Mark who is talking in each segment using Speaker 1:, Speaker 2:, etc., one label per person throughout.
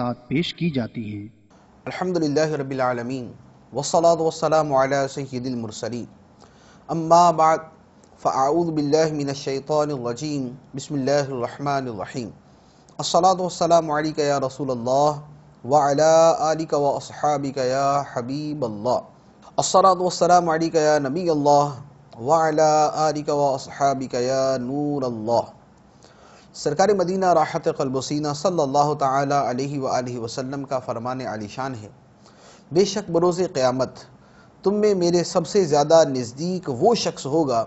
Speaker 1: ساتھ پیش کی جاتی ہیں۔
Speaker 2: الحمدللہ رب العالمین والصلاة والسلام علی سید المرسلین، اما بعد فاعوذ باللہ من الشیطان الرجیم، بسم اللہ الرحمن الرحیم۔ الصلاة والسلام علیک یا رسول اللہ وعلی آلک واصحابک یا حبیب اللہ۔ الصلاة والسلام علیک یا نبی اللہ وعلی آلک واصحابک یا نور اللہ۔ سرکار مدینہ راحت قلب و سینہ صلی اللہ تعالی علیہ وآلہ وسلم کا فرمان عالی شان ہے، بے شک بروز قیامت تم میں میرے سب سے زیادہ نزدیک وہ شخص ہوگا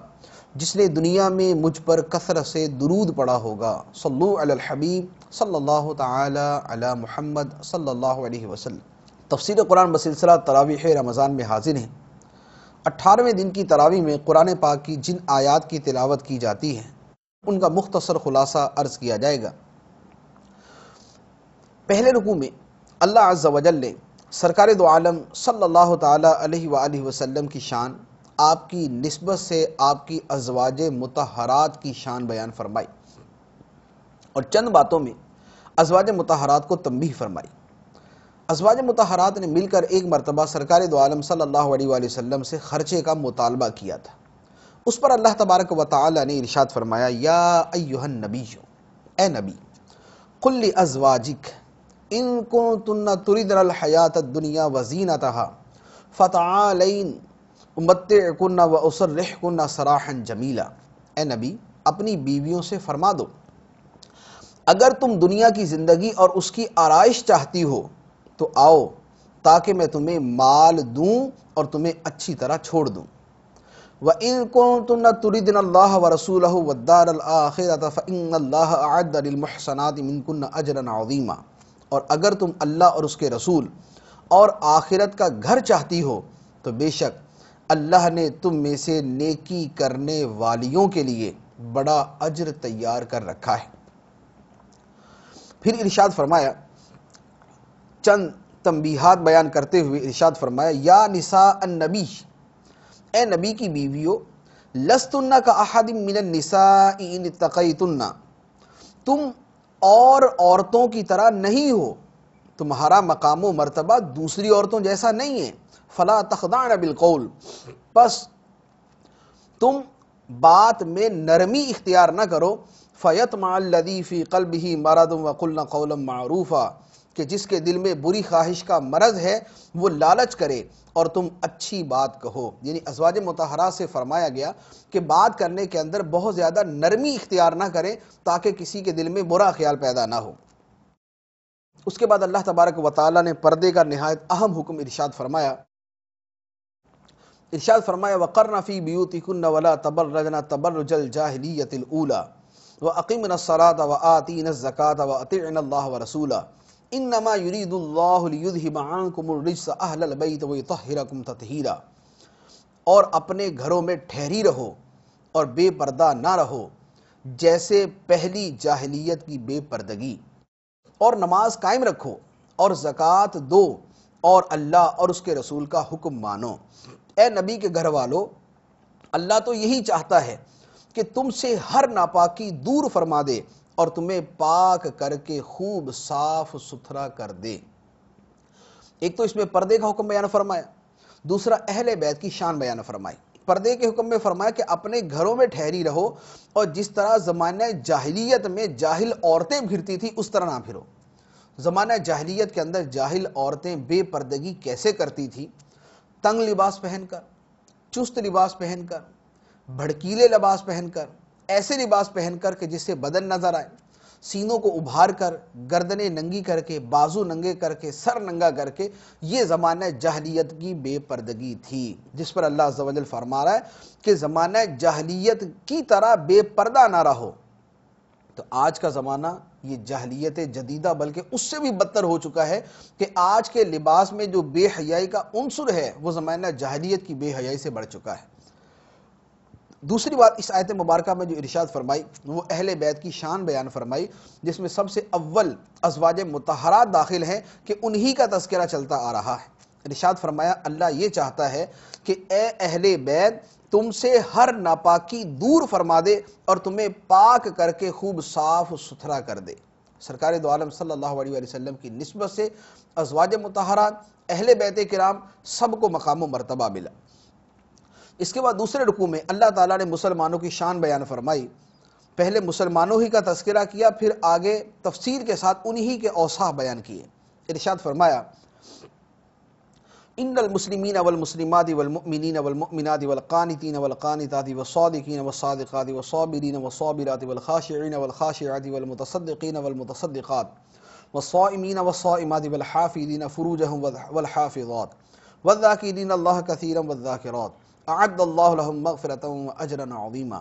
Speaker 2: جس نے دنیا میں مجھ پر کثرت سے درود پڑھا ہوگا۔ صلو علی الحبیب صلی اللہ تعالی علی محمد صلی اللہ علیہ وسلم۔ تفسیر قرآن بسلسلہ تراویح رمضان میں حاضر ہیں۔ 18ویں دن کی تراویح میں قرآن پاک کی جن آیات کی تلاوت کی جاتی ہے ان کا مختصر خلاصہ عرض کیا جائے گا۔ پہلے رکوع میں اللہ عز و جل نے سرکار دو عالم صلی اللہ تعالی علیہ وآلہ وسلم کی شان، آپ کی نسبت سے آپ کی ازواج مطہرات کی شان بیان فرمائی اور چند باتوں میں ازواج مطہرات کو تنبیہ فرمائی۔ ازواج مطہرات نے مل کر ایک مرتبہ سرکار دو عالم صلی اللہ علیہ وآلہ وسلم سے خرچے کا مطالبہ کیا تھا۔ اس پر اللہ تبارک و تعالی نے ارشاد فرمایا، یا ایھا النبی، اے نبی، قل لازواجک ان کنتن تردن الحیاۃ الدنیا وزینتہا فتعالین امتعکن واسرحکن سراحا جمیلا۔ اے نبی، اپنی بیویوں سے فرما دو اگر تم دنیا کی زندگی اور اس کی آرائش چاہتی ہو تو آؤ تاکہ میں تمہیں مال دوں اور تمہیں اچھی طرح چھوڑ دوں۔ وَإِن كُنتُنَّ تُرِدْنَ اللَّهَ وَرَسُولَهُ وَالدَّارَ الْآخِرَةَ فَإِنَّ اللَّهَ أَعَدَّ لِلْمُحْسَنَاتِ مِنكُنَّ أَجْرًا عَظِيمًا۔ اور اگر تم اللہ اور اس کے رسول اور آخرت کا گھر چاہتی ہو تو بے شک اللہ نے تم میں سے نیکی کرنے والیوں کے لیے بڑا اجر تیار کر رکھا ہے۔ پھر ارشاد فرمایا، چند تنبیہات بیان کرتے ہوئے ارشاد فرمایا، یا نساء النبی، اے نبی کی بیویوں، لستن کاحد من النساء ان اتقیتن، تم اور عورتوں کی طرح نہیں ہو، تمہارا مقام و مرتبہ دوسری عورتوں جیسا نہیں ہے۔ فلا تخضعن بالقول، پس تم بات میں نرمی اختیار نہ کرو۔ فیطمع الذی فی قلبہ مرض وقلن قولا معروفا، کہ جس کے دل میں بری خواہش کا مرض ہے وہ لالچ کرے اور تم اچھی بات کہو۔ یعنی ازواج مطہرات سے فرمایا گیا کہ بات کرنے کے اندر بہت زیادہ نرمی اختیار نہ کریں تاکہ کسی کے دل میں برا خیال پیدا نہ ہو۔ اس کے بعد اللہ تبارک و تعالی نے پردے کا نہایت اہم حکم ارشاد فرمایا۔ وَقَرْنَ فِي بِيُوتِكُنَّ وَلَا تَبَرَّجْنَ تَبَرُّجَ الْجَاهِلِيَّةِ الْأُولَى وَأَقِمْنَ الصَّلَاةَ وَآتِينَ الزَّكَاةَ وَأَطِعْنَ اللَّهَ وَرَسُولَهُ انما یرید اللہ لیذہب عنکم الرجس اہل البیت ویطہرکم تطہیرا۔ اور اپنے گھروں میں ٹھہری رہو اور بے پردہ نہ رہو جیسے پہلی جاہلیت کی بے پردگی، اور نماز قائم رکھو اور زکوٰۃ دو اور اللہ اور اس کے رسول کا حکم مانو۔ اے نبی کے گھر والو، اللہ تو یہی چاہتا ہے کہ تم سے ہر ناپاکی دور فرما دے اور تمہیں پاک کر کے خوب صاف ستھرا کر دے۔ ایک تو اس میں پردے کا حکم بیان فرمایا، دوسرا اہل بیت کی شان بیان فرمائی۔ پردے کے حکم میں فرمایا کہ اپنے گھروں میں ٹھہری رہو اور جس طرح زمانہ جاہلیت میں جاہل عورتیں پھرتی تھی اس طرح نہ پھرو۔ زمانہ جاہلیت کے اندر جاہل عورتیں بے پردگی کیسے کرتی تھی؟ تنگ لباس پہن کر، چست لباس پہن کر، بھڑکیلے لباس پہن کر، ایسے لباس پہن کر کہ جس سے بدن نظر آئے، سینوں کو ابھار کر، گردنیں ننگی کر کے، بازو ننگے کر کے، سر ننگا کر کے، یہ زمانہ جاہلیت کی بے پردگی تھی، جس پر اللہ عز و جل فرما رہا ہے کہ زمانہ جاہلیت کی طرح بے پردہ نہ رہو۔ تو آج کا زمانہ یہ جاہلیت جدیدہ بلکہ اس سے بھی بدتر ہو چکا ہے کہ آج کے لباس میں جو بے حیائی کا عنصر ہے وہ زمانہ جاہلیت کی بے حیائی سے بڑھ چکا ہے۔ دوسری بات اس آیت مبارکہ میں جو ارشاد فرمائی وہ اہل بیت کی شان بیان فرمائی، جس میں سب سے اول ازواج مطہرات داخل ہیں کہ انہی کا تذکرہ چلتا آ رہا ہے۔ ارشاد فرمایا، اللہ یہ چاہتا ہے کہ اے اہل بیت تم سے ہر ناپاکی دور فرما دے اور تمہیں پاک کر کے خوب صاف ستھرا کر دے۔ سرکار دو عالم صلی اللہ علیہ وآلہ وسلم کی نسبت سے ازواج مطہرات، اہل بیت کرام سب کو مقام و مرتبہ ملا۔ اس کے بعد دوسرے رکوع میں اللہ تعالیٰ نے مسلمانوں کی شان بیان فرمائی۔ پہلے مسلمانوں ہی کا تذکرہ کیا، پھر آگے تفصیل کے ساتھ انہی کے اوصاف بیان کیے۔ ارشاد فرمایا ان المسلمین والمسلمات والمؤمنین والمؤمنات والقانتین والقانتات والصادقین والصادقات والصابرین والصابرات والخاشعین والخاشعات والمتصدقین والمتصدقات والصائمین والصائمات والحافظین فروجهم والحافظات والذاکرین اللہ کثیرا والذاکرات اعد اللہ لهم مغفرۃ واجرا عظیما۔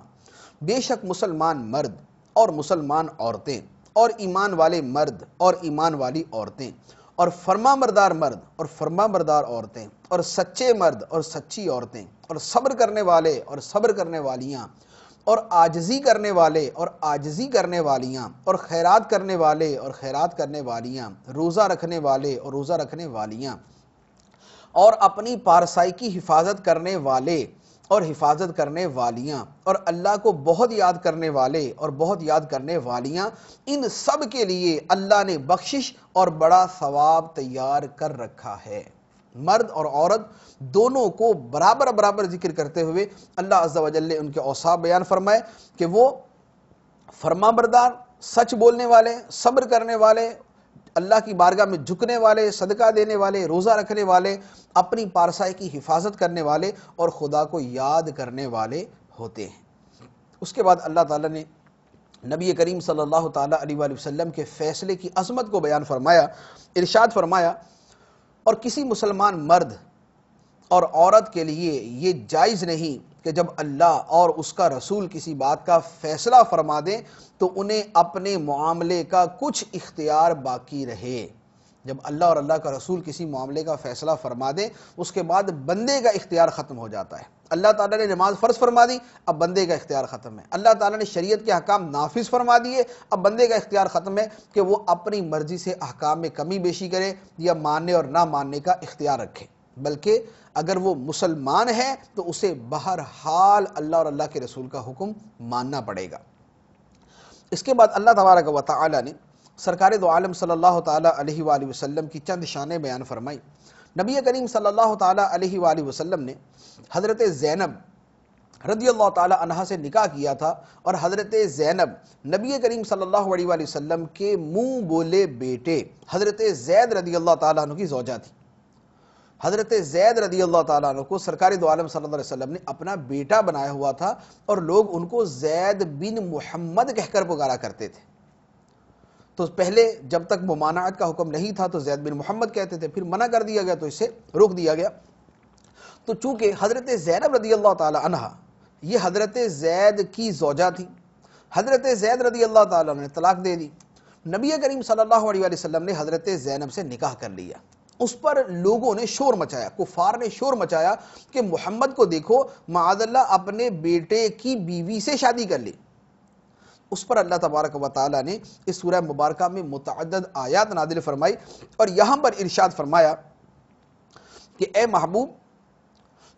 Speaker 2: بے شک مسلمان مرد اور مسلمان عورتیں اور ایمان والے مرد اور ایمان والی عورتیں اور فرما بردار مرد اور فرما بردار عورتیں اور سچے مرد اور سچی عورتیں اور صبر کرنے والے اور صبر کرنے والیاں اور عاجزی کرنے والے اور عاجزی کرنے والیاں اور خیرات کرنے والے اور خیرات کرنے والیاں، روزہ رکھنے والے اور روزہ رکھنے والیاں، اور اپنی پارسائی کی حفاظت کرنے والے اور حفاظت کرنے والیاں، اور اللہ کو بہت یاد کرنے والے اور بہت یاد کرنے والیاں، ان سب کے لیے اللہ نے بخشش اور بڑا ثواب تیار کر رکھا ہے۔ مرد اور عورت دونوں کو برابر برابر ذکر کرتے ہوئے اللہ عز و جل نے ان کے اوصاف بیان فرمائے کہ وہ فرما بردار، سچ بولنے والے، صبر کرنے والے، اللہ کی بارگاہ میں جھکنے والے، صدقہ دینے والے، روزہ رکھنے والے، اپنی پارسائی کی حفاظت کرنے والے اور خدا کو یاد کرنے والے ہوتے ہیں۔ اس کے بعد اللہ تعالیٰ نے نبی کریم صلی اللہ تعالیٰ علیہ وآلہ وسلم کے فیصلے کی عظمت کو بیان فرمایا۔ ارشاد فرمایا اور کسی مسلمان مرد اور عورت کے لیے یہ جائز نہیں کہ جب اللہ اور اس کا رسول کسی بات کا فیصلہ فرما دیں تو انہیں اپنے معاملے کا کچھ اختیار باقی رہے۔ جب اللہ اور اللہ کا رسول کسی معاملے کا فیصلہ فرما دیں اس کے بعد بندے کا اختیار ختم ہو جاتا ہے۔ اللہ تعالیٰ نے نماز فرض فرما دی، اب بندے کا اختیار ختم ہے۔ اللہ تعالیٰ نے شریعت کے احکام نافذ فرما دیے، اب بندے کا اختیار ختم ہے کہ وہ اپنی مرضی سے احکام میں کمی بیشی کرے یا ماننے اور نہ ماننے کا اختیار رکھے، بلکہ اگر وہ مسلمان ہے تو اسے بہرحال اللہ اور اللہ کے رسول کا حکم ماننا پڑے گا۔ اس کے بعد اللہ تبارک و تعالی نے سرکار دو عالم صلی اللہ تعالی علیہ وآلہ وسلم کی چند شانیں بیان فرمائی۔ نبی کریم صلی اللہ تعالی علیہ وآلہ وسلم نے حضرت زینب رضی اللہ تعالی عنہا سے نکاح کیا تھا، اور حضرت زینب نبی کریم صلی اللہ علیہ وآلہ وسلم کے منہ بولے بیٹے حضرت زید رضی اللہ تعالیٰ عنہ کی زوجہ تھی۔ حضرت زید رضی اللہ تعالیٰ عنہ کو سرکار دو عالم صلی اللہ علیہ وسلم نے اپنا بیٹا بنایا ہوا تھا، اور لوگ ان کو زید بن محمد کہہ کر پکارا کرتے تھے۔ تو پہلے جب تک ممانعت کا حکم نہیں تھا تو زید بن محمد کہتے تھے، پھر منع کر دیا گیا تو اسے روک دیا گیا۔ تو چونکہ حضرت زینب رضی اللہ تعالی عنہ یہ حضرت زید کی زوجہ تھی، حضرت زید رضی اللہ تعالیٰ نے طلاق دے دی، نبی کریم صلی اللہ علیہ وسلم نے حضرت زینب سے نکاح کر لیا۔ اس پر لوگوں نے شور مچایا، کفار نے شور مچایا کہ محمد کو دیکھو معاذ اللہ اپنے بیٹے کی بیوی سے شادی کر لی۔ اس پر اللہ تبارک و تعالی نے اس سورہ مبارکہ میں متعدد آیات نازل فرمائی، اور یہاں پر ارشاد فرمایا کہ اے محبوب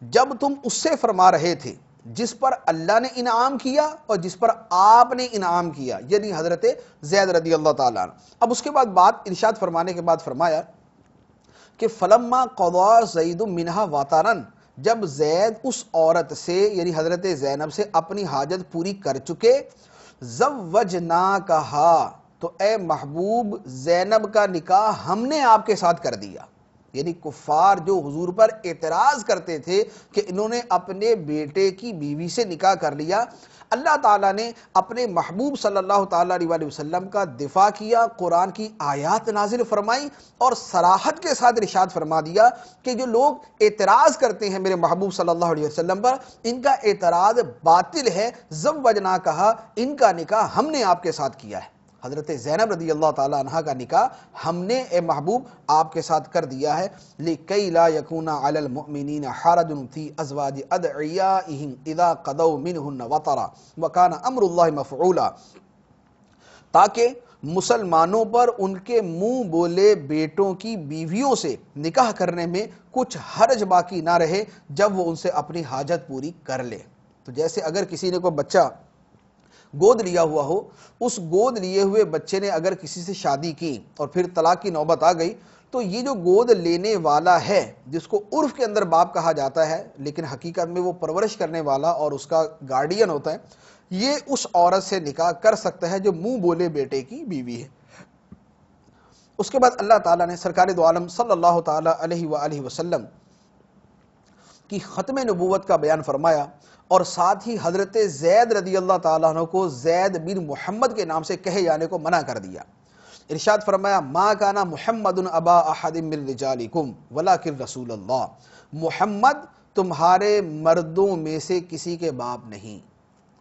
Speaker 2: جب تم اس سے فرما رہے تھے جس پر اللہ نے انعام کیا اور جس پر آپ نے انعام کیا، یعنی حضرت زید رضی اللہ تعالیٰ عنہ۔ اب اس کے بعد بات ارشاد فرمانے کے بعد فرمایا کہ فلما قضا زید منہا وطرن، جب زید اس عورت سے یعنی حضرت زینب سے اپنی حاجت پوری کر چکے، زوجناکہا، تو اے محبوب زینب کا نکاح ہم نے آپ کے ساتھ کر دیا۔ یعنی کفار جو حضور پر اعتراض کرتے تھے کہ انہوں نے اپنے بیٹے کی بیوی سے نکاح کر لیا، اللہ تعالیٰ نے اپنے محبوب صلی اللہ تعالیٰ علیہ وسلم کا دفاع کیا، قرآن کی آیات نازل فرمائی اور صراحت کے ساتھ ارشاد فرما دیا کہ جو لوگ اعتراض کرتے ہیں میرے محبوب صلی اللہ علیہ وسلم پر، ان کا اعتراض باطل ہے، زوجناکہا، ان کا نکاح ہم نے آپ کے ساتھ کیا ہے۔ حضرت زینب رضی اللہ تعالی عنہ کا نکاح ہم نے اے محبوب آپ کے ساتھ کر دیا ہے، لِكَيْ لَا يَكُونَ عَلَى الْمُؤْمِنِينَ حَرَجٌ فِي أَزْوَاجِ أَدْعِيَائِهِمْ إِذَا قَضَوْا مِنْهُنَّ وَطَرًا وَكَانَ أَمْرُ اللَّهِ مَفْعُولًا، تاکہ مسلمانوں پر ان کے منہ بولے بیٹوں کی بیویوں سے نکاح کرنے میں کچھ حرج باقی نہ رہے جب وہ ان سے اپنی حاجت پوری کر لے۔ تو جیسے اگر کسی نے کوئی بچہ گود لیا ہوا ہو، اس گود لیے ہوئے بچے نے اگر کسی سے شادی کی اور پھر طلاق کی نوبت آ گئی، تو یہ جو گود لینے والا ہے، جس کو عرف کے اندر باپ کہا جاتا ہے لیکن حقیقت میں وہ پرورش کرنے والا اور اس کا گارڈین ہوتا ہے، یہ اس عورت سے نکاح کر سکتا ہے جو منہ بولے بیٹے کی بیوی ہے۔ اس کے بعد اللہ تعالیٰ نے سرکار دو عالم صلی اللہ تعالیٰ علیہ وآلہ وسلم کی ختم نبوت کا بیان فرمایا، اور ساتھ ہی حضرت زید رضی اللہ تعالیٰ عنہ کو زید بن محمد کے نام سے کہے جانے کو منع کر دیا۔ ارشاد فرمایا ما کان محمد ابا احد من رجالکم ولکن رسول اللہ، محمد تمہارے مردوں میں سے کسی کے باپ نہیں،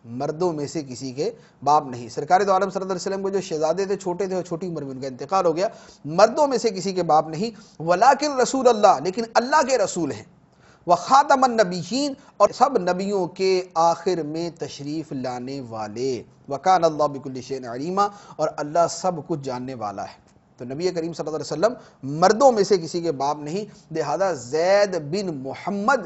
Speaker 2: مردوں میں سے کسی کے باپ نہیں۔ سرکار دو عالم صلی اللہ علیہ وسلم کو جو شہزادے تھے، چھوٹے تھے اور چھوٹی عمر میں ان کا انتقال ہو گیا، مردوں میں سے کسی کے باپ نہیں، ولکن رسول اللہ، لیکن اللہ کے رسول ہیں، وخاتم النبیین، اور سب نبیوں کے آخر میں تشریف لانے والے، وکان اللہ بکل شیء علیما، اور اللہ سب کچھ جاننے والا ہے۔ تو نبی کریم صلی اللہ علیہ وسلم مردوں میں سے کسی کے باپ نہیں، لہذا زید بن محمد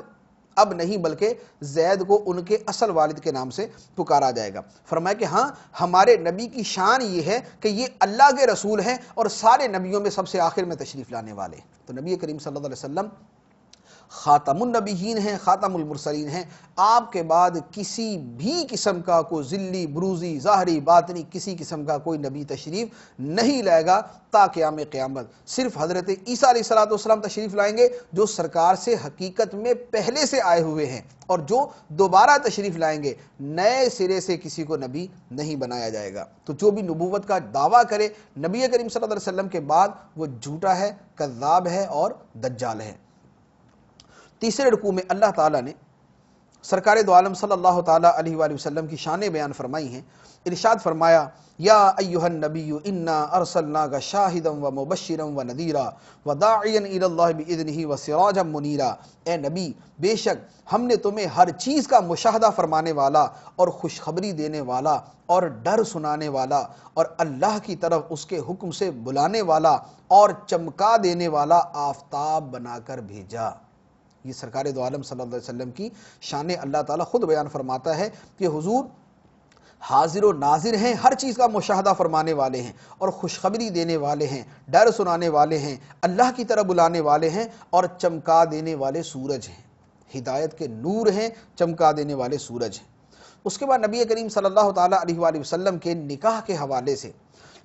Speaker 2: اب نہیں بلکہ زید کو ان کے اصل والد کے نام سے پکارا جائے گا۔ فرمایا کہ ہاں ہمارے نبی کی شان یہ ہے کہ یہ اللہ کے رسول ہیں اور سارے نبیوں میں سب سے آخر میں تشریف لانے والے۔ تو نبی کریم صلی اللہ علیہ وسلم خاتم النبیین ہیں، خاتم المرسلین ہیں، آپ کے بعد کسی بھی قسم کا کوئی ذلی بروزی ظاہری باطنی کسی قسم کا کوئی نبی تشریف نہیں لائے گا تا قیام قیامت۔ صرف حضرت عیسیٰ علیہ السلام تشریف لائیں گے جو سرکار سے حقیقت میں پہلے سے آئے ہوئے ہیں، اور جو دوبارہ تشریف لائیں گے نئے سرے سے کسی کو نبی نہیں بنایا جائے گا۔ تو جو بھی نبوت کا دعویٰ کرے نبی کریم صلی اللہ علیہ وسلم کے بعد، وہ جھوٹا ہے، کذاب ہے اور دجال ہے۔ تیسرے رکوع میں اللہ تعالیٰ نے سرکار دو عالم صلی اللہ تعالیٰ علیہ وآلہ وسلم کی شانیں بیان فرمائی ہیں۔ ارشاد فرمایا یا ایھا النبی انا ارسلناک شاہدا ومبشرا ونذیرا وداعیا الی اللہ باذنہ وسراجا منیرا، اے نبی بے شک ہم نے تمہیں ہر چیز کا مشاہدہ فرمانے والا اور خوشخبری دینے والا اور ڈر سنانے والا اور اللہ کی طرف اس کے حکم سے بلانے والا اور چمکا دینے والا آفتاب بنا کر بھیجا۔ یہ سرکار دو عالم صلی اللہ علیہ وسلم کی شان اللہ تعالیٰ خود بیان فرماتا ہے کہ حضور حاضر و ناظر ہیں، ہر چیز کا مشاہدہ فرمانے والے ہیں اور خوشخبری دینے والے ہیں، ڈر سنانے والے ہیں، اللہ کی طرف بلانے والے ہیں اور چمکا دینے والے سورج ہیں، ہدایت کے نور ہیں، چمکا دینے والے سورج ہیں۔ اس کے بعد نبی کریم صلی اللہ تعالیٰ علیہ وآلہ وسلم کے نکاح کے حوالے سے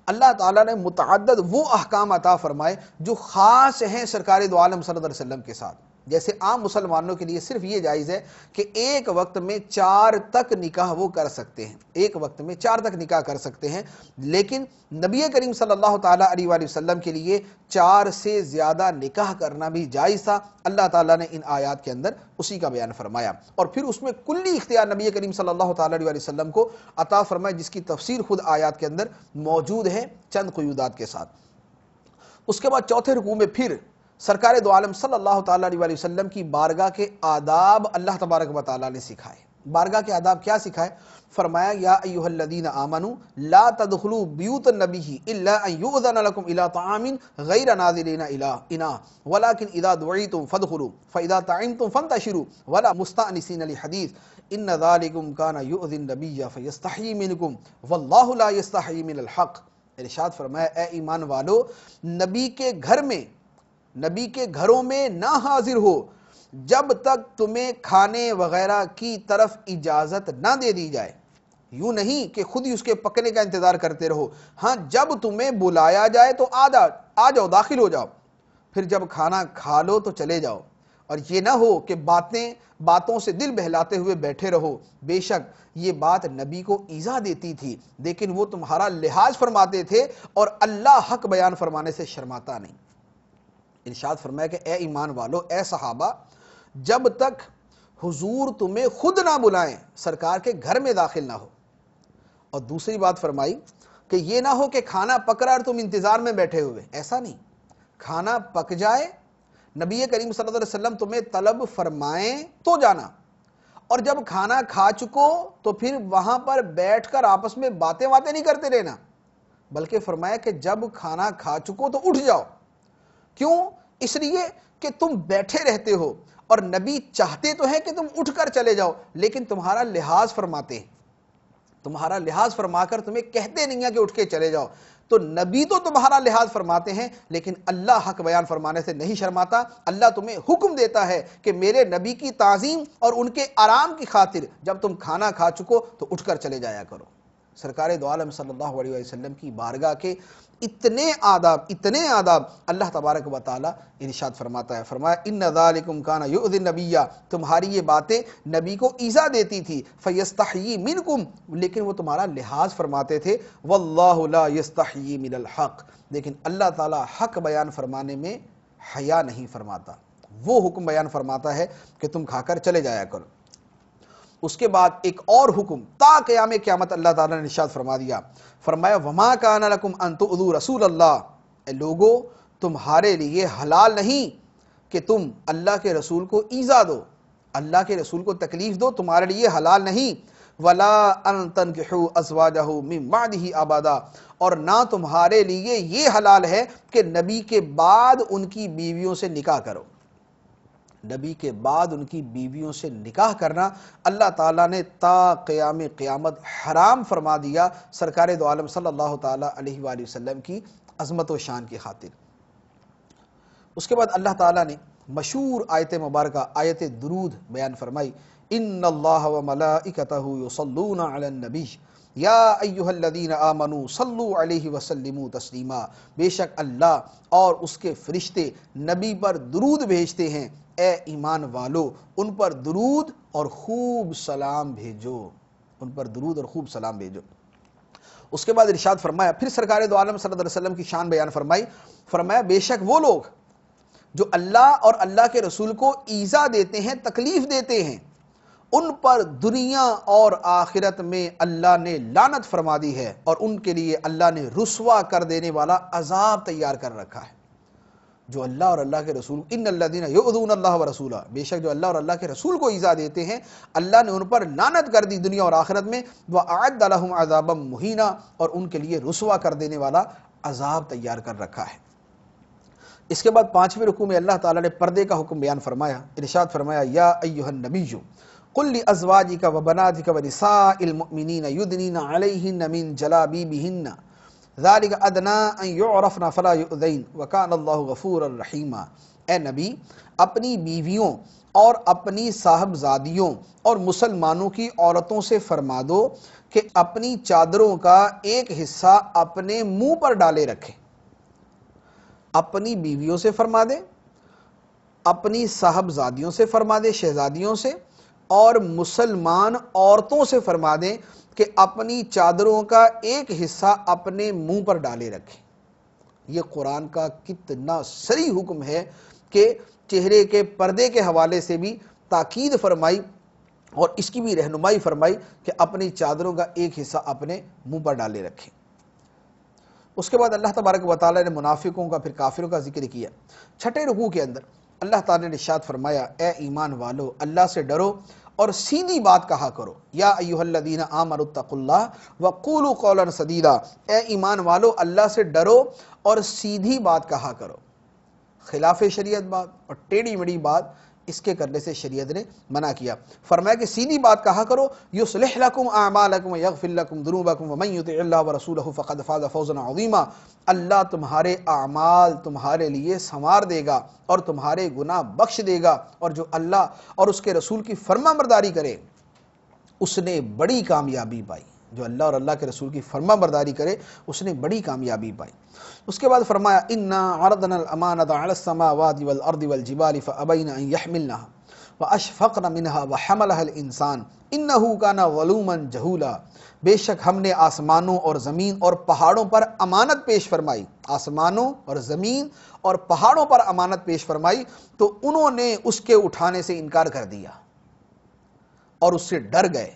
Speaker 2: اللہ تعالیٰ نے متعدد وہ احکام عطا فرمائے جو خاص ہیں سرکار دو عالم صلی اللہ علیہ وسلم کے ساتھ۔ جیسے عام مسلمانوں کے لیے صرف یہ جائز ہے کہ ایک وقت میں 4 تک نکاح وہ کر سکتے ہیں، ایک وقت میں 4 تک نکاح کر سکتے ہیں، لیکن نبی کریم صلی اللہ تعالیٰ علیہ وآلہ وسلم کے لیے 4 سے زیادہ نکاح کرنا بھی جائز تھا۔ اللہ تعالیٰ نے ان آیات کے اندر اسی کا بیان فرمایا، اور پھر اس میں کلی اختیار نبی کریم صلی اللہ تعالیٰ علیہ وآلہ وسلم کو عطا فرمایا، جس کی تفسیر خود آیات کے اندر موجود ہے چند قیودات کے ساتھ۔ اس کے بعد چوتھے رکوع میں پھر سرکار دو عالم صلی اللہ تعالیٰ علیہ وآلہ وسلم کی بارگاہ کے آداب اللہ تبارک و تعالیٰ نے سکھائے۔ بارگاہ کے آداب کیا سکھائے؟ فرمایا یا ایھا الذین آمنوا لا تدخلوا بیوت النبی الا ان یؤذن لکم الی طعام غیر ناظرین اناء ولکن اذا دعیتم فادخلوا فاذا طعمتم فانتشروا ولا مستأنسین لحدیث ان ذلکم کان یؤذی النبی فیستحیی منکم واللہ لا یستحیی من الحق۔ ارشاد فرمایا اے ایمان والو، نبی کے گھر میں، نبی کے گھروں میں نہ حاضر ہو جب تک تمہیں کھانے وغیرہ کی طرف اجازت نہ دے دی جائے۔ یوں نہیں کہ خود ہی اس کے پکنے کا انتظار کرتے رہو، ہاں جب تمہیں بلایا جائے تو آ جاؤ، داخل ہو جاؤ، پھر جب کھانا کھا لو تو چلے جاؤ، اور یہ نہ ہو کہ باتوں سے دل بہلاتے ہوئے بیٹھے رہو۔ بے شک یہ بات نبی کو ایذا دیتی تھی، لیکن وہ تمہارا لحاظ فرماتے تھے اور اللہ حق بیان فرمانے سے شرماتا نہیں۔ ارشاد فرمایا کہ اے ایمان والو، اے صحابہ، جب تک حضور تمہیں خود نہ بلائیں سرکار کے گھر میں داخل نہ ہو۔ اور دوسری بات فرمائی کہ یہ نہ ہو کہ کھانا پک رہا اور تم انتظار میں بیٹھے ہوئے، ایسا نہیں، کھانا پک جائے، نبی کریم صلی اللہ علیہ وسلم تمہیں طلب فرمائیں تو جانا، اور جب کھانا کھا چکو تو پھر وہاں پر بیٹھ کر آپس میں باتیں نہیں کرتے رہنا، بلکہ فرمایا کہ جب کھانا کھا چکو تو اٹھ جاؤ۔ کیوں؟ اس لیے کہ تم بیٹھے رہتے ہو اور نبی چاہتے تو ہیں کہ تم اٹھ کر چلے جاؤ، لیکن تمہارا لحاظ فرماتے ہیں تمہارا لحاظ فرما کر تمہیں کہتے نہیں ہیں کہ اٹھ کے چلے جاؤ. تو نبی تو تمہارا لحاظ فرماتے ہیں لیکن اللہ حق بیان فرمانے سے نہیں شرماتا. اللہ تمہیں حکم دیتا ہے کہ میرے نبی کی تعظیم اور ان کے آرام کی خاطر جب تم کھانا کھا چکو تو اٹھ کر چلے جایا کرو. سرکار دو عالم صلی اللہ علیہ وسلم کی بارگاہ کے اتنے آداب اللہ تبارک و تعالی ارشاد فرماتا ہے. فرمایا ان ذالکم کان یؤذی النبی، تمہاری یہ باتیں نبی کو ایذا دیتی تھی. فیستحیی منکم، لیکن وہ تمہارا لحاظ فرماتے تھے. واللہ لا یستحیی من الحق، لیکن اللہ تعالی حق بیان فرمانے میں حیا نہیں فرماتا. وہ حکم بیان فرماتا ہے کہ تم کھا کر چلے جایا کرو. اس کے بعد ایک اور حکم تا قیام قیامت اللہ تعالیٰ نے ارشاد فرما دیا. فرمایا وما کان لکم ان تؤذوا رسول اللہ، اے لوگو تمہارے لیے حلال نہیں کہ تم اللہ کے رسول کو ایذا دو، اللہ کے رسول کو تکلیف دو، تمہارے لیے حلال نہیں. ولا ان تنکحوا ازواجہ من بعدہ ابدا، اور نہ تمہارے لیے یہ حلال ہے کہ نبی کے بعد ان کی بیویوں سے نکاح کرو. نبی کے بعد ان کی بیویوں سے نکاح کرنا اللہ تعالیٰ نے تا قیام قیامت حرام فرما دیا سرکار دو عالم صلی اللہ تعالیٰ علیہ وآلہ وسلم کی عظمت و شان کی خاطر. اس کے بعد اللہ تعالیٰ نے مشہور آیت مبارکہ آیت درود بیان فرمائی. ان اللہ وملائکتہ یصلون علی النبی یا ایہا الذین آمنوا صلوا علیہ وسلموا تسلیما، بے شک اللہ اور اس کے فرشتے نبی پر درود بھیجتے ہیں. اے ایمان والو ان پر درود اور خوب سلام بھیجو، ان پر درود اور خوب سلام بھیجو. اس کے بعد ارشاد فرمایا، پھر سرکار دو عالم صلی اللہ علیہ وسلم کی شان بیان فرمائی. فرمایا بے شک وہ لوگ جو اللہ اور اللہ کے رسول کو ایذا دیتے ہیں، تکلیف دیتے ہیں، ان پر دنیا اور آخرت میں اللہ نے لعنت فرما دی ہے اور ان کے لیے اللہ نے رسوا کر دینے والا عذاب تیار کر رکھا ہے. جو اللہ اور اللہ کے رسول، ان الذین یؤذون اللہ ورسولہ، بے شک جو اللہ اور اللہ کے رسول کو ایذا دیتے ہیں اللہ نے ان پر لعنت کر دی دنیا اور آخرت میں. وَأَعَدَّ لَهُمْ عَذَابًا مُهِينًا، اور ان کے لیے رسوا کر دینے والا عذاب تیار کر رکھا ہے. اس کے بعد 5ویں رکوع میں اللہ تعالیٰ نے پردے کا حکم بیان فرمایا. ارشاد فرمایا یا ایھا النبی قل لأزواجک وبناتک ونساء المؤمنین یدنین علیہن من جلابیبہن ذالک ادنی ان یعرفن فلا یؤذین وکان اللہ غفورا رحیما. اے نبی اپنی بیویوں اور اپنی صاحبزادیوں اور مسلمانوں کی عورتوں سے فرما دو کہ اپنی چادروں کا ایک حصہ اپنے منہ پر ڈالے رکھیں. اپنی بیویوں سے فرما دے، اپنی صاحبزادیوں سے فرما دے، شہزادیوں سے، اور مسلمان عورتوں سے فرما دیں کہ اپنی چادروں کا ایک حصہ اپنے منہ پر ڈالے رکھیں. یہ قرآن کا کتنا صریح حکم ہے کہ چہرے کے پردے کے حوالے سے بھی تاکید فرمائی اور اس کی بھی رہنمائی فرمائی کہ اپنی چادروں کا ایک حصہ اپنے منہ پر ڈالے رکھیں. اس کے بعد اللہ تبارک و تعالی نے منافقوں کا پھر کافروں کا ذکر کیا. 6 رکوع کے اندر اللہ تعالی نے ارشاد فرمایا اے ایمان والو اللہ سے ڈرو اور سیدھی بات کہا کرو. یا ایھا الذین آمنوا اتقوا اللہ وقولوا قولا سدیدا، اے ایمان والو اللہ سے ڈرو اور سیدھی بات کہا کرو. خلاف شریعت بات اور ٹیڑھی میڑھی بات اس کے کرنے سے شریعت نے منع کیا. فرمایا کہ سیدھی بات کہا کرو. یصلح لکم اعمالکم ویغفر لکم ذنوبکم ومن یطع اللہ ورسولہ فقد فاز فوزا عظیما. اللہ تمہارے اعمال تمہارے لیے سنوار دے گا اور تمہارے گناہ بخش دے گا، اور جو اللہ اور اس کے رسول کی فرما برداری کرے اس نے بڑی کامیابی پائی. جو اللہ اور اللہ کے رسول کی فرما برداری کرے اس نے بڑی کامیابی پائی. اس کے بعد فرمایا انا عرضنا الامانۃ علی السماوات والارض والجبال فابین ان یحملنها واشفقن منها وحملها الانسان انه كان ظلوما جہولا. بے شک ہم نے آسمانوں اور زمین اور پہاڑوں پر امانت پیش فرمائی، آسمانوں اور زمین اور پہاڑوں پر امانت پیش فرمائی تو انہوں نے اس کے اٹھانے سے انکار کر دیا اور اس سے ڈر گئے،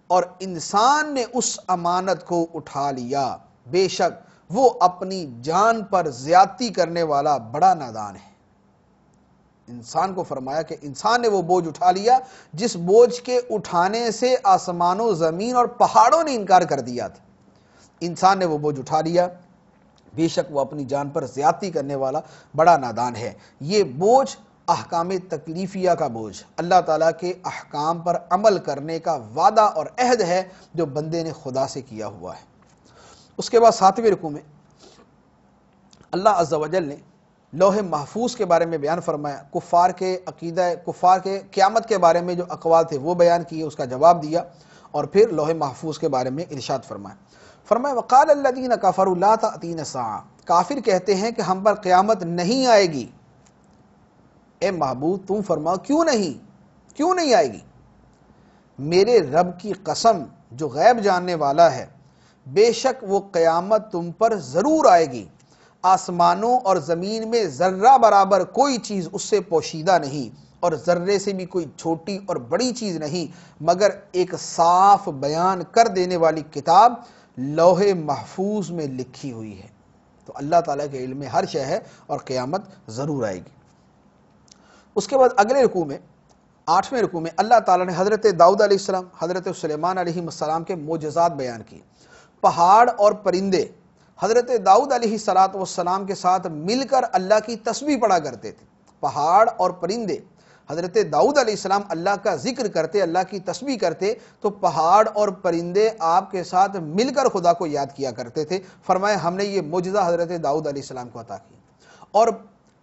Speaker 2: اور انسان نے اس امانت کو اٹھا لیا. بے شک وہ اپنی جان پر زیادتی کرنے والا بڑا نادان ہے. انسان کو فرمایا کہ انسان نے وہ بوجھ اٹھا لیا جس بوجھ کے اٹھانے سے آسمانوں زمین اور پہاڑوں نے انکار کر دیا تھا. انسان نے وہ بوجھ اٹھا لیا، بے شک وہ اپنی جان پر زیادتی کرنے والا بڑا نادان ہے. یہ بوجھ احکام تکلیفیہ کا بوجھ، اللہ تعالیٰ کے احکام پر عمل کرنے کا وعدہ اور عہد ہے جو بندے نے خدا سے کیا ہوا ہے۔ اس کے بعد 7ویں رکوع میں اللہ عز و جل نے لوح محفوظ کے بارے میں بیان فرمایا، کفار کے عقیدہ، کفار کے قیامت کے بارے میں جو اقوال تھے وہ بیان کیے، اس کا جواب دیا، اور پھر لوح محفوظ کے بارے میں ارشاد فرمایا وقال الذین کفروا لا تأتینا الساعۃ، کافر کہتے ہیں کہ ہم پر قیامت نہیں آئے گی۔ اے محبوب تم فرماؤ کیوں نہیں آئے گی؟ میرے رب کی قسم جو غیب جاننے والا ہے، بے شک وہ قیامت تم پر ضرور آئے گی، آسمانوں اور زمین میں ذرہ برابر کوئی چیز اس سے پوشیدہ نہیں، اور ذرے سے بھی کوئی چھوٹی اور بڑی چیز نہیں، مگر ایک صاف بیان کر دینے والی کتاب لوح محفوظ میں لکھی ہوئی ہے۔ تو اللہ تعالیٰ کے علم میں ہر شے ہے اور قیامت ضرور آئے گی۔ اس کے بعد اگلے رکوع میں 8ویں رکوع میں اللہ تعالیٰ نے حضرت داؤد علیہ السلام، حضرت سلیمان علیہ السلام کے معجزات بیان کیے۔ پہاڑ اور پرندے حضرت داؤد علیہ السلام کے ساتھ مل کر اللہ کی تسبیح پڑھا کرتے تھے۔ پہاڑ اور پرندے حضرت داؤد علیہ السلام اللہ کا ذکر کرتے، اللہ کی تسبیح کرتے، تو پہاڑ اور پرندے آپ کے ساتھ مل کر خدا کو یاد کیا کرتے تھے۔ فرمایا ہم نے یہ معجزہ حضرت داؤد علیہ السلام کو عطا کیا۔ اور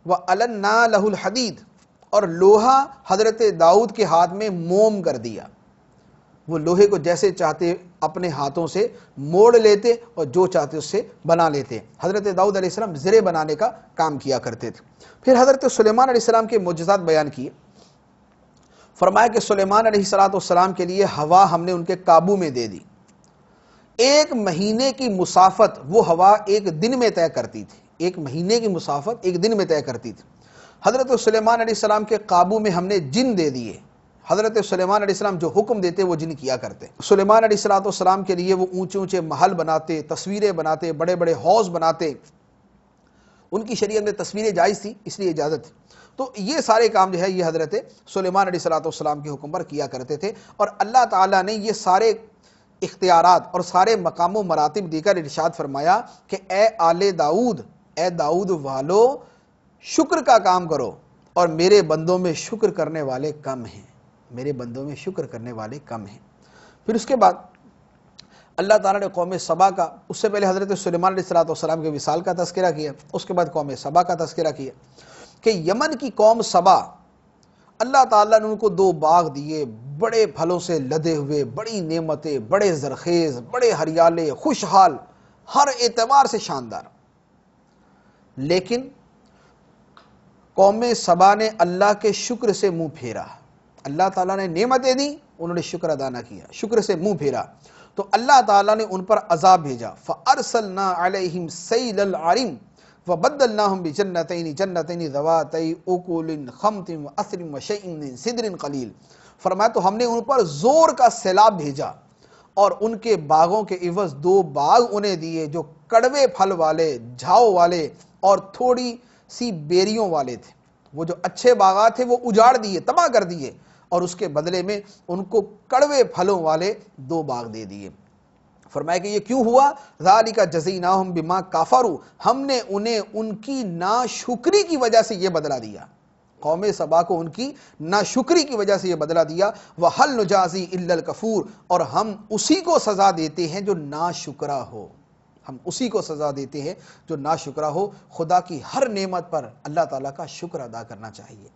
Speaker 2: وَأَلَنَّا لَهُ الْحَدِيدَ، اور لوہا حضرت داؤد کے ہاتھ میں موم کر دیا، وہ لوہے کو جیسے چاہتے اپنے ہاتھوں سے موڑ لیتے اور جو چاہتے اس سے بنا لیتے۔ حضرت داؤد علیہ السلام زرے بنانے کا کام کیا کرتے تھے۔ پھر حضرت سلیمان علیہ السلام کے معجزات بیان کیے۔ فرمایا کہ سلیمان علیہ السلام کے لیے ہوا ہم نے ان کے قابو میں دے دی، 1 مہینے کی مسافت وہ ہوا 1 دن میں طے کرتی تھی، 1 مہینے کی مسافت 1 دن میں طے کرتی تھی۔ حضرت سلیمان علیہ السلام کے قابو میں ہم نے جن دے دیے، حضرت سلیمان علیہ السلام جو حکم دیتے وہ جن کیا کرتے۔ سلیمان علیہ السلام کے لیے وہ اونچے اونچے محل بناتے، تصویریں بناتے، بڑے بڑے حوض بناتے۔ ان کی شریعت میں تصویریں جائز تھی، اس لیے اجازت تھی۔ تو یہ سارے کام جو ہے یہ حضرت سلیمان علیہ السلام کے حکم پر کیا کرتے تھے، اور اللہ تعالیٰ نے یہ سارے اختیارات اور سارے مقام و مراتب دے کر ارشاد فرمایا کہ اے آل داؤد، اے داؤد والو، شکر کا کام کرو، اور میرے بندوں میں شکر کرنے والے کم ہیں، میرے بندوں میں شکر کرنے والے کم ہیں۔ پھر اس کے بعد اللہ تعالیٰ نے قوم سبا کا، اس سے پہلے حضرت سلیمان علیہ السلام کے وصال کا تذکرہ کیا، اس کے بعد قوم سبا کا تذکرہ کیا کہ یمن کی قوم سبا، اللہ تعالیٰ نے ان کو 2 باغ دیے، بڑے پھلوں سے لدے ہوئے، بڑی نعمتیں، بڑے زرخیز، بڑے ہریالے، خوشحال، ہر اعتبار سے شاندار۔ لیکن قوم سبا نے اللہ کے شکر سے منہ پھیرا، اللہ تعالیٰ نے نعمتیں دی، انہوں نے شکر ادا نہ کیا، شکر سے منہ پھیرا، تو اللہ تعالیٰ نے ان پر عذاب بھیجا۔ فَأَرْسَلْنَا عَلَيْهِمْ سَيْلَ الْعَرِمِ وَبَدَّلْنَاهُمْ بِجَنَّتَيْنِ جَنَّتَيْنِ ذَوَاتَيْ أُكُلٍ خَمْطٍ وَأَثْلٍ وَشَيْءٍ مِّن سِدْرٍ قَلِيلٍ۔ فرمایا تو ہم نے ان پر زور کا سیلاب بھیجا، اور ان کے باغوں کے عوض 2 باغ انہیں دیے جو کڑوے پھل والے، جھاؤ والے اور تھوڑی سی بیریوں والے تھے۔ وہ جو اچھے باغات تھے وہ اجاڑ دیے، تباہ کر دیے، اور اس کے بدلے میں ان کو کڑوے پھلوں والے 2 باغ دے دیے۔ فرمایا کہ یہ کیوں ہوا؟ ذالک جزیناہم بما کفروا، ہم نے انہیں ان کی ناشکری کی وجہ سے یہ بدلہ دیا، قوم سبا کو ان کی ناشکری کی وجہ سے یہ بدلہ دیا۔ وَهَلْ نُجَازِي إِلَّا الْكَفُورَ، اور ہم اسی کو سزا دیتے ہیں جو ناشکرا ہو، ہم اسی کو سزا دیتے ہیں جو ناشکرا ہو۔ خدا کی ہر نعمت پر اللہ تعالیٰ کا شکر ادا کرنا چاہیے۔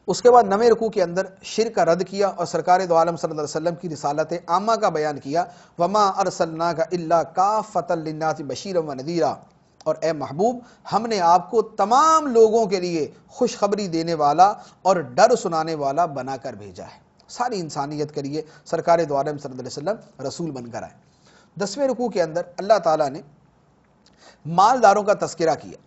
Speaker 2: اس کے بعد 9ویں رکوع کے اندر شرک کا رد کیا اور سرکار دو عالم صلی اللہ علیہ وسلم کی رسالت عامہ کا بیان کیا۔ وَمَا أَرْسَلْنَاكَ إِلَّا كَافَّةً لِلنَّاسِ بَشِيرًا وَنَذِيرًا، اور اے محبوب ہم نے آپ کو تمام لوگوں کے لیے خوشخبری دینے والا اور ڈر سنانے والا بنا کر بھیجا ہے، ساری انسانیت کے لیے سرکار دو عالم صلی اللہ علیہ وسلم رسول بن کر آئے۔ 10ویں رکوع کے اندر اللہ تعالیٰ نے مالداروں کا تذکرہ کیا،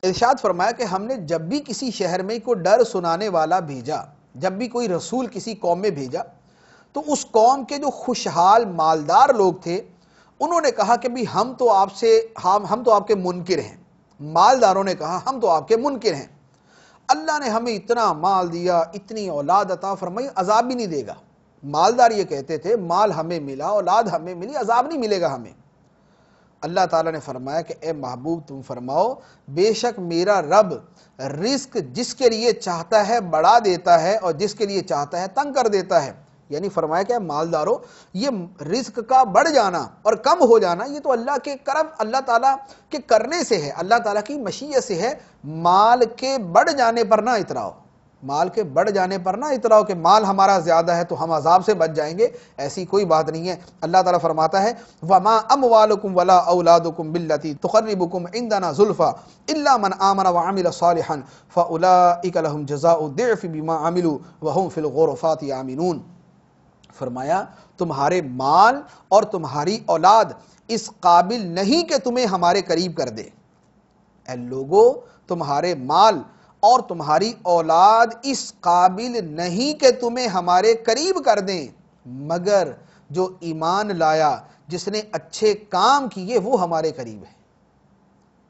Speaker 2: ارشاد فرمایا کہ ہم نے جب بھی کسی شہر میں کوئی ڈر سنانے والا بھیجا، جب بھی کوئی رسول کسی قوم میں بھیجا، تو اس قوم کے جو خوشحال مالدار لوگ تھے انہوں نے کہا کہ بھی ہم تو آپ کے منکر ہیں۔ مالداروں نے کہا ہم تو آپ کے منکر ہیں، اللہ نے ہمیں اتنا مال دیا، اتنی اولاد عطا فرمائی، عذاب بھی نہیں دے گا۔ مالدار یہ کہتے تھے مال ہمیں ملا، اولاد ہمیں ملی، عذاب نہیں ملے گا ہمیں۔ اللہ تعالیٰ نے فرمایا کہ اے محبوب تم فرماؤ بے شک میرا رب رزق جس کے لیے چاہتا ہے بڑھا دیتا ہے اور جس کے لیے چاہتا ہے تنگ کر دیتا ہے. یعنی فرمایا کہ مالداروں، یہ رزق کا بڑھ جانا اور کم ہو جانا یہ تو اللہ کے کرم، اللہ تعالیٰ کے کرنے سے ہے، اللہ تعالیٰ کی مشیت سے ہے. مال کے بڑھ جانے پر نہ اتراؤ، مال کے بڑھ جانے پر نہ اتراؤ کہ مال ہمارا زیادہ ہے تو ہم عذاب سے بچ جائیں گے، ایسی کوئی بات نہیں ہے. اللہ تعالیٰ فرماتا ہے وَمَا أَمْوَالُكُمْ وَلَا أَوْلَادُكُمْ بِالَّتِي تُقَرِّبُكُمْ عِنْدَنَا زُلْفَىٰ إِلَّا مَنْ آمَنَ وَعَمِلَ صَالِحًا فَأُولَٰئِكَ لَهُمْ جَزَاءُ الضِّعْفِ بِمَا عَمِلُوا وَهُمْ فِي الْغُرُفَاتِ آمِنُونَ. فرمایا تمہارے مال اور تمہاری اولاد اس قابل نہیں کہ تمہیں ہمارے قریب کر دے. اے لوگو، تمہارے مال اور تمہاری اولاد اس قابل نہیں کہ تمہیں ہمارے قریب کر دیں، مگر جو ایمان لایا، جس نے اچھے کام کیے وہ ہمارے قریب ہے.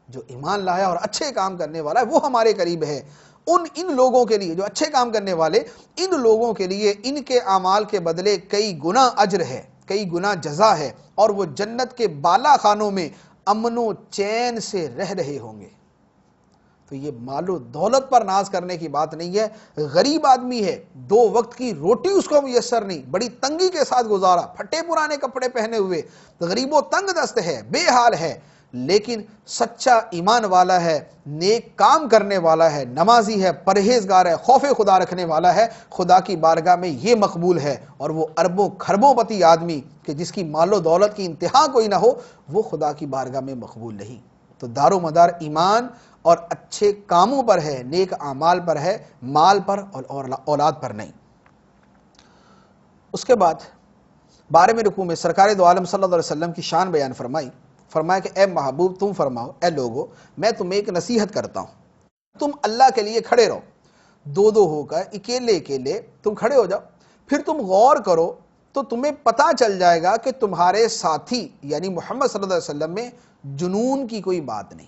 Speaker 2: جو ایمان لایا اور اچھے کام کرنے والا ہے وہ ہمارے قریب ہے. ان لوگوں کے لیے جو اچھے کام کرنے والے، ان لوگوں کے لیے ان کے اعمال کے بدلے کئی گنا اجر ہے، کئی گنا جزا ہے، اور وہ جنت کے بالا خانوں میں امن و چین سے رہ رہے ہوں گے. تو یہ مال و دولت پر ناز کرنے کی بات نہیں ہے. غریب آدمی ہے، 2 وقت کی روٹی اس کو میسر نہیں، بڑی تنگی کے ساتھ گزارا، پھٹے پرانے کپڑے پہنے ہوئے، غریب و تنگ دست ہے، بے حال ہے، لیکن سچا ایمان والا ہے، نیک کام کرنے والا ہے، نمازی ہے، پرہیزگار ہے، خوف خدا رکھنے والا ہے، خدا کی بارگاہ میں یہ مقبول ہے. اور وہ اربوں کھربوں پتی آدمی کہ جس کی مال و دولت کی انتہا کوئی نہ ہو، وہ خدا کی بارگاہ میں مقبول نہیں. تو دار و مدار ایمان اور اچھے کاموں پر ہے، نیک اعمال پر ہے، مال پر اور اولاد پر نہیں. اس کے بعد 12ویں رکوع میں سرکار دو عالم صلی اللہ علیہ وسلم کی شان بیان فرمائی. فرمایا کہ اے محبوب تم فرماؤ، اے لوگو میں تمہیں ایک نصیحت کرتا ہوں، تم اللہ کے لیے کھڑے رہو، 2 ہو کر، اکیلے اکیلے تم کھڑے ہو جاؤ، پھر تم غور کرو تو تمہیں پتا چل جائے گا کہ تمہارے ساتھی یعنی محمد صلی اللہ علیہ وسلم میں جنون کی کوئی بات نہیں.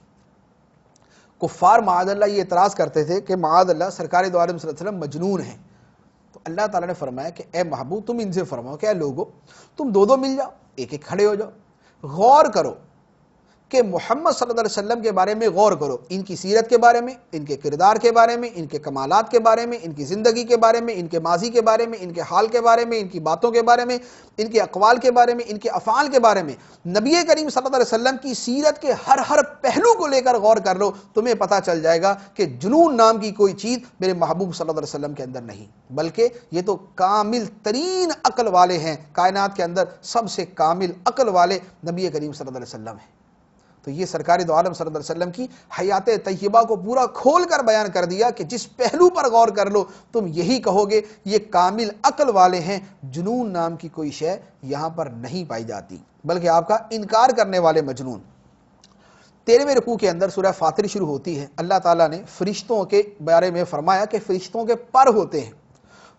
Speaker 2: کفار معاذ اللہ یہ اعتراض کرتے تھے کہ معاذ اللہ سرکار دو عالم صلی اللہ علیہ وسلم مجنون ہیں. تو اللہ تعالیٰ نے فرمایا کہ اے محبوب تم ان سے فرماؤ کہ اے لوگو تم 2 مل جاؤ، ایک ایک کھڑے ہو جاؤ، غور کرو کہ محمد صلی اللہ علیہ وسلم کے بارے میں غور کرو، ان کی سیرت کے بارے میں، ان کے کردار کے بارے میں، ان کے کمالات کے بارے میں، ان کی زندگی کے بارے میں، ان کے ماضی کے بارے میں، ان کے حال کے بارے میں، ان کی باتوں کے بارے میں، ان کے اقوال کے بارے میں، ان کے افعال کے بارے میں، نبی کریم صلی اللہ علیہ وسلم کی سیرت کے ہر پہلو کو لے کر غور کر لو. تمہیں پتہ چل جائے گا کہ جنون نام کی کوئی چیز میرے محبوب صلی اللہ علیہ وسلم کے اندر نہیں، بلکہ یہ تو کامل ترین عقل والے ہیں، کائنات کے اندر سب سے کامل عقل والے نبی کریم صلی اللہ علیہ وسلم ہیں. تو یہ سرکار دو عالم صلی اللہ علیہ وسلم کی حیات طیبہ کو پورا کھول کر بیان کر دیا کہ جس پہلو پر غور کر لو تم یہی کہو گے یہ کامل عقل والے ہیں. جنون نام کی کوئی شے یہاں پر نہیں پائی جاتی، بلکہ آپ کا انکار کرنے والے مجنون. 13ویں رکوع کے اندر سورہ فاطر شروع ہوتی ہے. اللہ تعالیٰ نے فرشتوں کے بارے میں فرمایا کہ فرشتوں کے پر ہوتے ہیں.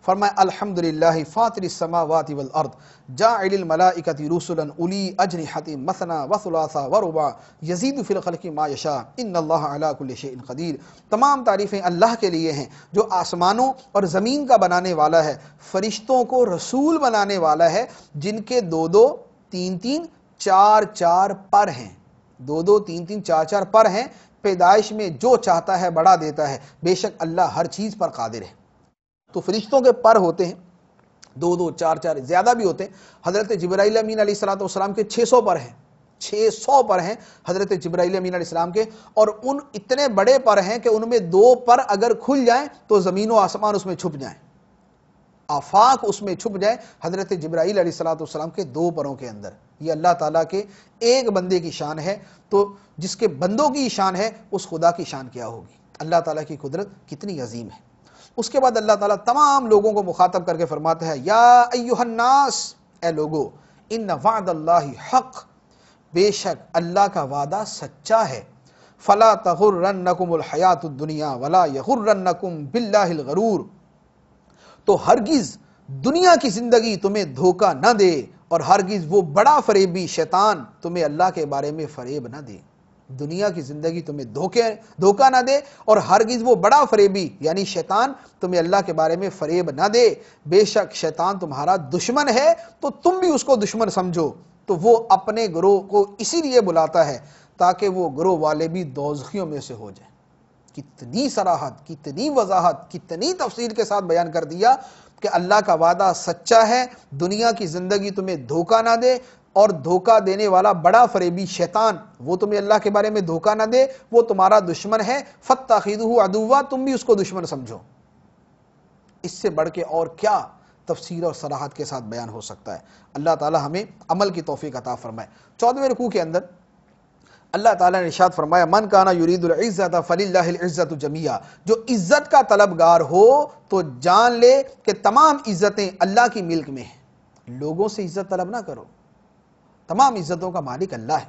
Speaker 2: فرمایا الحمدللہ فاطر السماوات والارض جاعل الملائکۃ رسلا اولی اجنحۃ مثنی وثلاث ورباع یزید فی الخلق ما یشاء ان اللہ علی کل شیء قدیر. تمام تعریفیں اللہ کے لیے ہیں جو آسمانوں اور زمین کا بنانے والا ہے، فرشتوں کو رسول بنانے والا ہے، جن کے 2 3 4 پر ہیں، 2 3 4 پر ہیں. پیدائش میں جو چاہتا ہے بڑھا دیتا ہے، بے شک اللہ ہر چیز پر قادر ہے. تو فرشتوں کے پر ہوتے ہیں، 2 4 زیادہ بھی ہوتے ہیں. حضرت جبرائیل امین علیہ السلام کے 600 پر ہیں، 600 پر ہیں حضرت جبرائیل امین علیہ السلام کے، اور ان اتنے بڑے پر ہیں کہ ان میں 2 پر اگر کھل جائیں تو زمین و آسمان اس میں چھپ جائیں، آفاق اس میں چھپ جائیں حضرت جبرائیل علیہ السلام کے 2 پروں کے اندر. یہ اللہ تعالیٰ کے ایک بندے کی شان ہے، تو جس کے بندوں کی شان ہے اس خدا کی شان کیا ہوگی. اللہ تعالیٰ کی قدرت کتنی عظیم ہے. اس کے بعد اللہ تعالیٰ تمام لوگوں کو مخاطب کر کے فرماتا ہے یا ایھا الناس، اے لوگو ان وعد اللہ حق، بے شک اللہ کا وعدہ سچا ہے. فلا تغرنکم الحیات الدنیا ولا یغرنکم باللہ الغرور، تو ہرگز دنیا کی زندگی تمہیں دھوکہ نہ دے، اور ہرگز وہ بڑا فریبی شیطان تمہیں اللہ کے بارے میں فریب نہ دے. دنیا کی زندگی تمہیں دھوکہ نہ دے، اور ہرگز وہ بڑا فریبی یعنی شیطان تمہیں اللہ کے بارے میں فریب نہ دے. بے شک شیطان تمہارا دشمن ہے تو تم بھی اس کو دشمن سمجھو. تو وہ اپنے گروہ کو اسی لیے بلاتا ہے تاکہ وہ گروہ والے بھی دوزخیوں میں سے ہو جائیں. کتنی صراحت، کتنی وضاحت، کتنی تفصیل کے ساتھ بیان کر دیا کہ اللہ کا وعدہ سچا ہے، دنیا کی زندگی تمہیں دھوکہ نہ دے، اور دھوکہ دینے والا بڑا فریبی شیطان وہ تمہیں اللہ کے بارے میں دھوکہ نہ دے، وہ تمہارا دشمن ہے، فاتخذوہ عدوا، تم بھی اس کو دشمن سمجھو۔ اس سے بڑھ کے اور کیا تفصیل اور صراحت کے ساتھ بیان ہو سکتا ہے؟ اللہ تعالی ہمیں عمل کی توفیق عطا فرمائے۔ 14ویں رکوع کے اندر اللہ تعالیٰ نے ارشاد فرمایا من کانا یرید العزت فللہ العزت جمیعا، جو عزت کا طلبگار ہو تو جان لے کہ تمام عزتیں اللہ کی ملک میں ہیں۔ لوگوں سے عزت طلب نہ کرو، تمام عزتوں کا مالک اللہ ہے،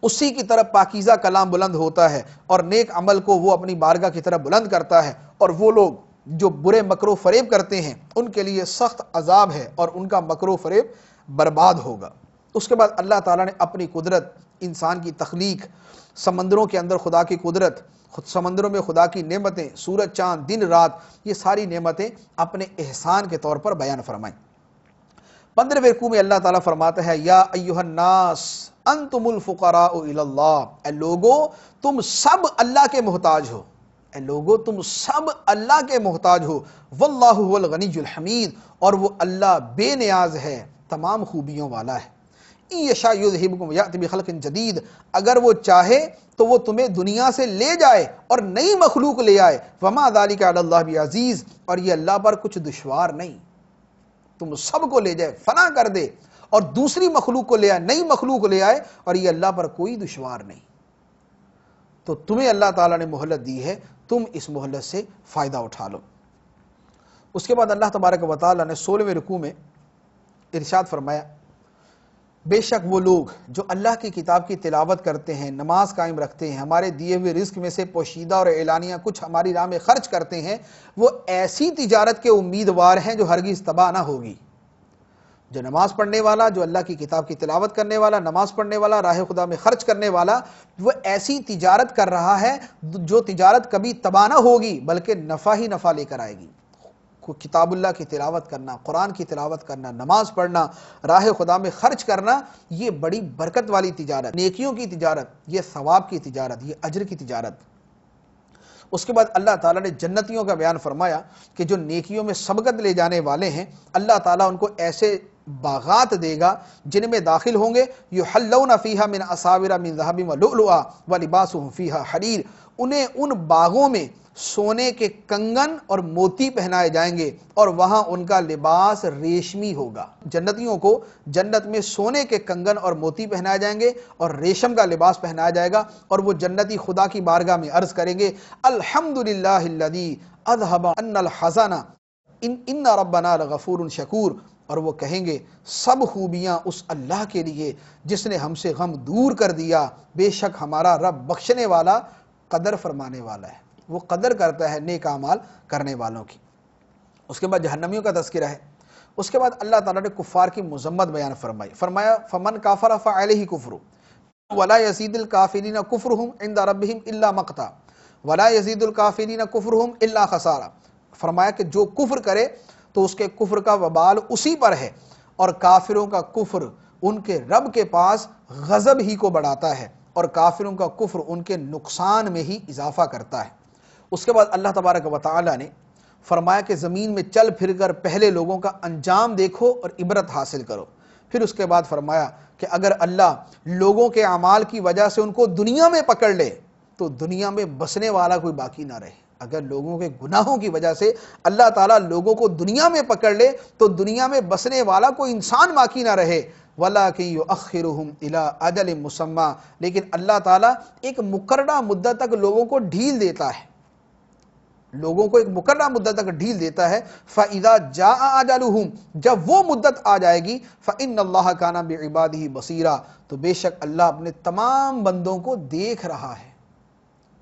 Speaker 2: اسی کی طرف پاکیزہ کلام بلند ہوتا ہے اور نیک عمل کو وہ اپنی بارگاہ کی طرف بلند کرتا ہے، اور وہ لوگ جو برے مکر و فریب کرتے ہیں ان کے لیے سخت عذاب ہے اور ان کا مکر و فریب برباد ہوگا۔ اس کے بعد اللہ تعالیٰ نے اپنی قدرت، انسان کی تخلیق، سمندروں کے اندر خدا کی قدرت، سمندروں میں خدا کی نعمتیں، سورج چاند دن رات، یہ ساری نعمتیں اپنے احسان کے طور پر بیان فرمائیں۔ 15ویں رکوع میں اللہ تعالیٰ فرماتا ہے یا ایھا الناس انتم الفقراء الی اللہ، اے لوگو تم سب اللہ کے محتاج ہو، اے لوگو تم سب اللہ کے محتاج ہو، واللہ هو الغنی الحمید، اور وہ اللہ بے نیاز ہے، تمام خوبیوں والا ہے۔ ان یشاء یذھبکم یأتی بخلق جدید، اگر وہ چاہے تو وہ تمہیں دنیا سے لے جائے اور نئی مخلوق لے آئے، وما ذلک علی اللہ بعزیز، اور یہ اللہ پر کچھ دشوار نہیں، تم سب کو لے جائے، فنا کر دے اور دوسری مخلوق کو لے آئے، نئی مخلوق لے آئے، اور یہ اللہ پر کوئی دشوار نہیں۔ تو تمہیں اللہ تعالیٰ نے مہلت دی ہے، تم اس مہلت سے فائدہ اٹھا لو۔ اس کے بعد اللہ تبارک و تعالیٰ نے 16ویں رکوع میں ارشاد فرمایا بے شک وہ لوگ جو اللہ کی کتاب کی تلاوت کرتے ہیں، نماز قائم رکھتے ہیں، ہمارے دیے ہوئے رزق میں سے پوشیدہ اور اعلانیہ کچھ ہماری راہ میں خرچ کرتے ہیں، وہ ایسی تجارت کے امیدوار ہیں جو ہرگز تباہ نہ ہوگی۔ جو نماز پڑھنے والا، جو اللہ کی کتاب کی تلاوت کرنے والا، نماز پڑھنے والا، راہ خدا میں خرچ کرنے والا، وہ ایسی تجارت کر رہا ہے جو تجارت کبھی تباہ نہ ہوگی بلکہ نفع ہی نفع لے کر آئے گی۔ کتاب اللہ کی تلاوت کرنا، قرآن کی تلاوت کرنا، نماز پڑھنا، راہ خدا میں خرچ کرنا، یہ بڑی برکت والی تجارت، نیکیوں کی تجارت، یہ ثواب کی تجارت، یہ اجر کی تجارت۔ اس کے بعد اللہ تعالیٰ نے جنتیوں کا بیان فرمایا کہ جو نیکیوں میں سبقت لے جانے والے ہیں، اللہ تعالیٰ ان کو ایسے باغات دے گا جن میں داخل ہوں گے، یحلون فیہا من اساور من ذہب ولؤلؤا ولباسهم فیہا حریر، انہیں ان باغوں میں سونے کے کنگن اور موتی پہنائے جائیں گے اور وہاں ان کا لباس ریشمی ہوگا۔ جنتیوں کو جنت میں سونے کے کنگن اور موتی پہنائے جائیں گے اور ریشم کا لباس پہنایا جائے گا، اور وہ جنتی خدا کی بارگاہ میں عرض کریں گے الحمدللہ الذی اذھب عنا الحزن ان ربنا لغفور شکور، اور وہ کہیں گے سب خوبیاں اس اللہ کے لیے جس نے ہم سے غم دور کر دیا، بے شک ہمارا رب بخشنے والا، قدر فرمانے والا ہے، وہ قدر کرتا ہے نیک اعمال کرنے والوں کی۔ اس کے بعد جہنمیوں کا تذکرہ ہے۔ اس کے بعد اللہ تعالیٰ نے کفار کی مذمت بیان فرمائی، فرمایا فمن کافر فعلیہ کفر ولا یزید الکافرین کفرہم عند ربہم الا مقتا ولا یزید الکافرین کفرہم الا خسارا، فرمایا کہ جو کفر کرے تو اس کے کفر کا وبال اسی پر ہے، اور کافروں کا کفر ان کے رب کے پاس غضب ہی کو بڑھاتا ہے، اور کافروں کا کفر ان کے نقصان میں ہی اضافہ کرتا ہے۔ اس کے بعد اللہ تبارک و تعالی نے فرمایا کہ زمین میں چل پھر کر پہلے لوگوں کا انجام دیکھو اور عبرت حاصل کرو۔ پھر اس کے بعد فرمایا کہ اگر اللہ لوگوں کے اعمال کی وجہ سے ان کو دنیا میں پکڑ لے تو دنیا میں بسنے والا کوئی باقی نہ رہے۔ اگر لوگوں کے گناہوں کی وجہ سے اللہ تعالیٰ لوگوں کو دنیا میں پکڑ لے تو دنیا میں بسنے والا کوئی انسان باقی نہ رہے۔ وَلَٰكِن يُؤَخِّرُهُمْ إِلَىٰ أَجَلٍ مُّسَمًّى، لیکن اللہ تعالیٰ ایک مقررہ مدت تک لوگوں کو ڈھیل دیتا ہے، لوگوں کو ایک مقررہ مدت تک ڈھیل دیتا ہے۔ فَإِذَا جَاءَ أَجَلُهُمْ، جب وہ مدت آ جائے گی، فَإِنَّ اللَّهَ كَانَ بِعِبَادِهِ بَصِيرًا، تو بے شک اللہ اپنے تمام بندوں کو دیکھ رہا ہے۔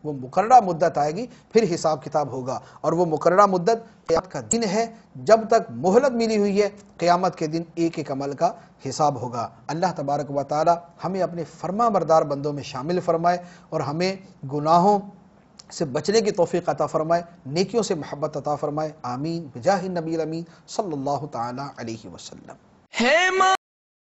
Speaker 2: وہ مقررہ مدت آئے گی، پھر حساب کتاب ہوگا، اور وہ مقررہ مدت قیامت کا دن ہے، جب تک مہلت ملی ہوئی ہے، قیامت کے دن ایک ایک عمل کا حساب ہوگا۔ اللہ تبارک و تعالی ہمیں اپنے فرما بردار بندوں میں شامل فرمائے اور ہمیں گناہوں سے بچنے کی توفیق عطا فرمائے، نیکیوں سے محبت عطا فرمائے، آمین بجاہ النبی الامین صلی اللہ تعالی علیہ وسلم۔